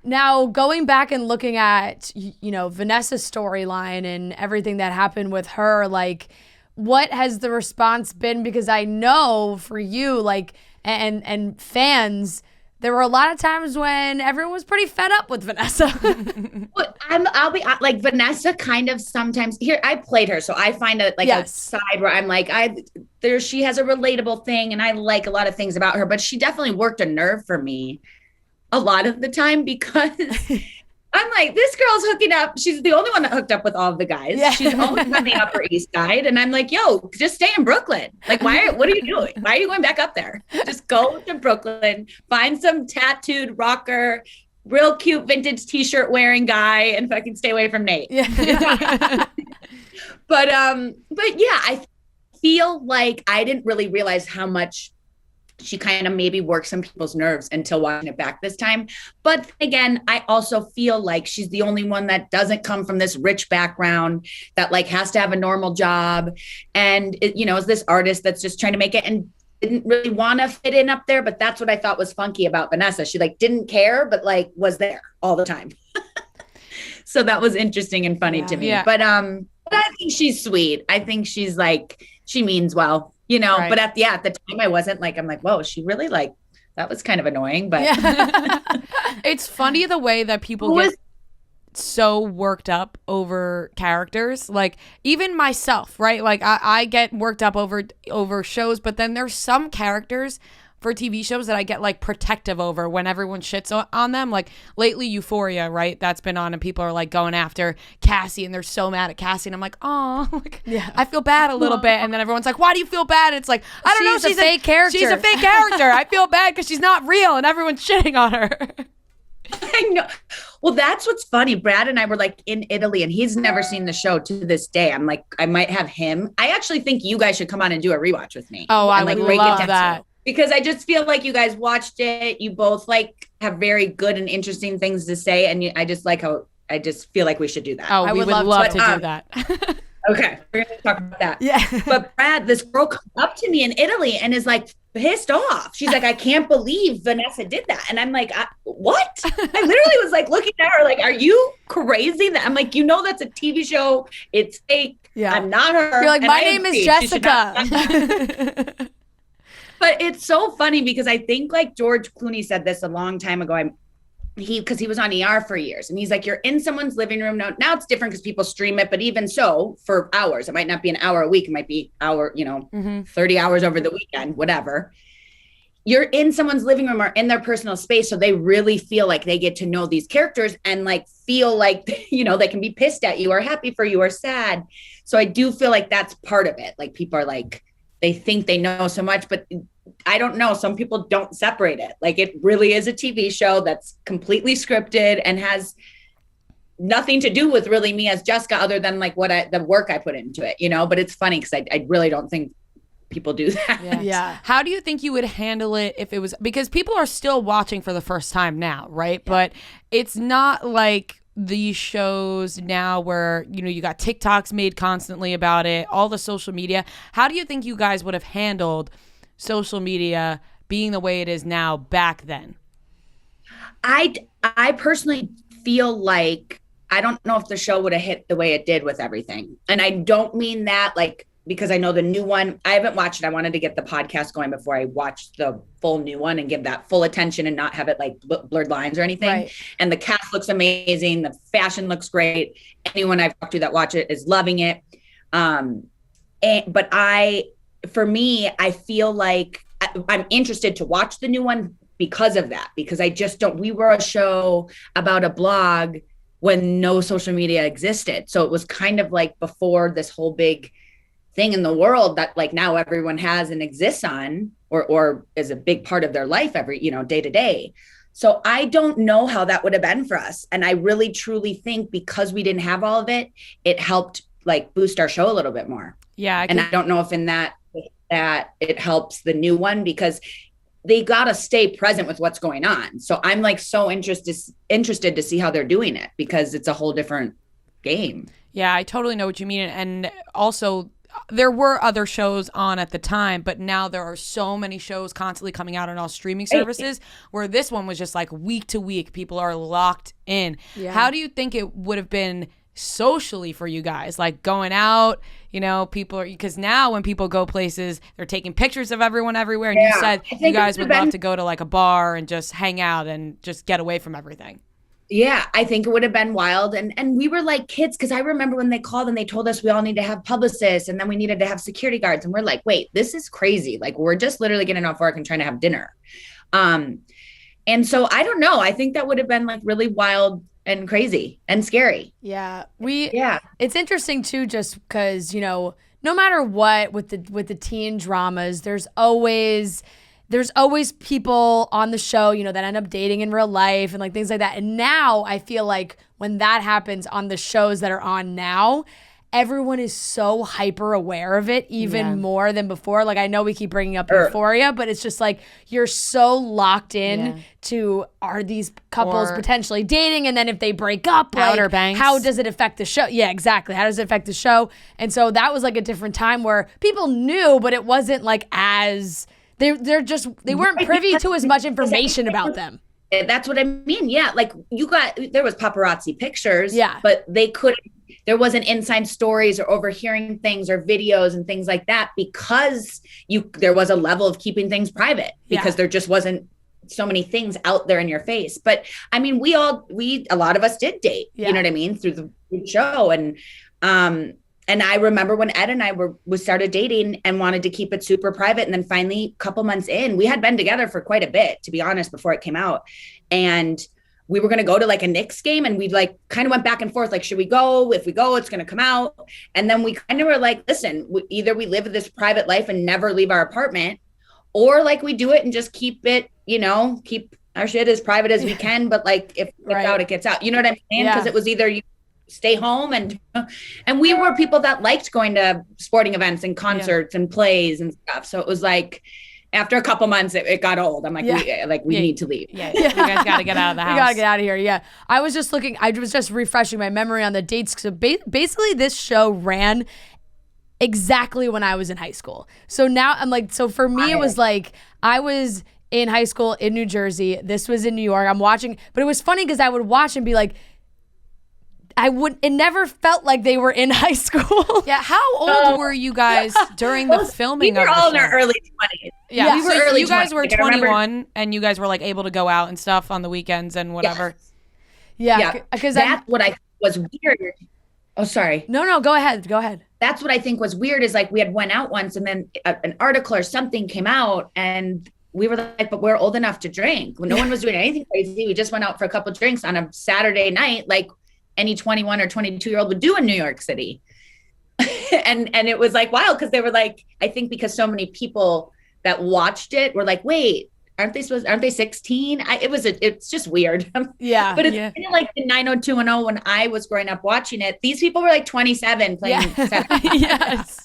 Now, going back and looking at, Vanessa's storyline and everything that happened with her, like, what has the response been? Because I know for you, like, and fans, there were a lot of times when everyone was pretty fed up with Vanessa. But I'll be like Vanessa kind of sometimes here. I played her, so I find it like a side where I'm like, she has a relatable thing and I like a lot of things about her, but she definitely worked a nerve for me a lot of the time because I'm like, this girl's hooking up. She's the only one that hooked up with all of the guys. Yeah. She's always on the Upper East Side. And I'm like, yo, just stay in Brooklyn. Like, what are you doing? Why are you going back up there? Just go to Brooklyn, find some tattooed rocker, real cute vintage t-shirt wearing guy and fucking stay away from Nate. Yeah. But yeah, I feel like I didn't really realize how much she kind of maybe worked some people's nerves until watching it back this time. But again, I also feel like she's the only one that doesn't come from this rich background, that like has to have a normal job. And, is this artist that's just trying to make it and didn't really want to fit in up there. But that's what I thought was funky about Vanessa. She like didn't care, but like was there all the time. So that was interesting and funny to me. Yeah. But I think she's sweet. I think she's like, she means well. Right. But at the time I wasn't like, I'm like, whoa, she really like, that was kind of annoying, but yeah. It's funny the way that people get so worked up over characters. Like even myself, right? Like I get worked up over shows, but then there's some characters for TV shows that I get like protective over when everyone shits on them. Like lately Euphoria, right? That's been on and people are like going after Cassie and they're so mad at Cassie. And I'm like, oh, like, yeah. I feel bad a little bit. And then everyone's like, why do you feel bad? And it's like, I don't know. She's a fake character. She's a fake character. I feel bad because she's not real and everyone's shitting on her. I know. Well, that's what's funny. Brad and I were like in Italy and he's never seen the show to this day. I'm like, I might have him. I actually think you guys should come on and do a rewatch with me. Oh, I would love that. Because I just feel like you guys watched it. You both like have very good and interesting things to say. And I just like how, I just feel like we should do that. Oh, we would love to do that. Okay. We're going to talk about that. Yeah. But Brad, this girl comes up to me in Italy and is like pissed off. She's like, I can't believe Vanessa did that. And I'm like, what? I literally was like looking at her like, are you crazy? I'm like, that's a TV show. It's fake. Yeah. I'm not her. You're like, my name is Jessica. But it's so funny because I think like George Clooney said this a long time ago. Because he was on ER for years and he's like, you're in someone's living room. Now it's different because people stream it, but even so for hours, it might not be an hour a week. It might be 30 hours over the weekend, whatever. You're in someone's living room or in their personal space. So they really feel like they get to know these characters and like feel like, they can be pissed at you or happy for you or sad. So I do feel like that's part of it. Like people are like, they think they know so much, but I don't know. Some people don't separate it. Like it really is a TV show that's completely scripted and has nothing to do with really me as Jessica, other than like the work I put into it, but it's funny because I really don't think people do that. Yeah. How do you think you would handle it if it was, because people are still watching for the first time now, right? Yeah. But it's not like these shows now where, you got TikToks made constantly about it, all the social media. How do you think you guys would have handled social media being the way it is now back then? I personally feel like I don't know if the show would have hit the way it did with everything. And I don't mean that like, because I know the new one, I haven't watched it. I wanted to get the podcast going before I watched the full new one and give that full attention and not have it like blurred lines or anything. Right. And the cast looks amazing. The fashion looks great. Anyone I've talked to that watch it is loving it. For me, I feel like I'm interested to watch the new one because of that, because I just don't, we were a show about a blog when no social media existed. So it was kind of like before this whole big thing in the world that like now everyone has and exists on or is a big part of their life every, day to day. So I don't know how that would have been for us. And I really truly think because we didn't have all of it, it helped like boost our show a little bit more. Yeah. I don't know if in that it helps the new one because they got to stay present with what's going on. So I'm like so interested to see how they're doing it because it's a whole different game. Yeah, I totally know what you mean. And also there were other shows on at the time, but now there are so many shows constantly coming out on all streaming services where this one was just like week to week. People are locked in. Yeah. How do you think it would have been socially for you guys, like going out, you know, people are, because now when people go places, they're taking pictures of everyone everywhere, and you said you guys would love to go to like a bar and just hang out and just get away from everything. Yeah, I think it would have been wild. And we were like kids, because I remember when they called and they told us we all need to have publicists and then we needed to have security guards, and we're like, wait, this is crazy. Like, we're just literally getting off work and trying to have dinner. And so I don't know, I think that would have been like really wild and crazy and scary. Yeah. It's interesting too, just because, you know, no matter what with the teen dramas, there's always people on the show, you know, that end up dating in real life and like things like that. And now I feel like when that happens on the shows that are on now, everyone is so hyper aware of it even more than before. Like, I know we keep bringing up Euphoria, but it's just like you're so locked in to, are these couples potentially dating? And then if they break up, Outer like, Banks. how does it affect the show? Yeah, exactly. How does it affect the show? And so that was like a different time where people knew, but it wasn't like as they weren't privy to as much information about them. That's what I mean. Yeah. Like, there was paparazzi pictures, yeah, but there wasn't inside stories or overhearing things or videos and things like that, because there was a level of keeping things private, because there just wasn't so many things out there in your face. But I mean, a lot of us did date, you know what I mean? Through the show. And I remember when Ed and I we started dating and wanted to keep it super private. And then finally, a couple months in, we had been together for quite a bit, to be honest, before it came out. And we were going to go to like a Knicks game, and we like kind of went back and forth. Like, should we go? If we go, it's going to come out. And then we kind of were like, listen, either we live this private life and never leave our apartment, or like we do it and just keep it, you know, keep our shit as private as we can. But like, if it gets out, it gets out. You know what I'm saying? Because it was either you stay home, and we were people that liked going to sporting events and concerts and plays and stuff. So it was like, after a couple months, it got old. I'm like, we need to leave. Yeah. You guys got to get out of the house. We got to get out of here. Yeah. I was just refreshing my memory on the dates. So basically this show ran exactly when I was in high school. So now I'm like, so for me, it was like, I was in high school in New Jersey. This was in New York. I'm watching, but it was funny because I would watch and be like, it never felt like they were in high school. Yeah. How old were you guys during the filming of the show? We were all in our early 20s. Yeah. We were early. You guys were 21 and you guys were like able to go out and stuff on the weekends and whatever. Yeah. Because that's what I was weird. Oh, sorry. No, go ahead. That's what I think was weird, is like we had went out once and then an article or something came out, and we were like, but we're old enough to drink. No one was doing anything crazy. We just went out for a couple of drinks on a Saturday night, like any 21 or 22-year-old would do in New York City. and it was like wild, because they were like, I think because so many people that watched it were like, wait, aren't they 16? It's just weird. Yeah. But it's kind of like the 90210 when I was growing up watching it. These people were like 27 playing. Yes.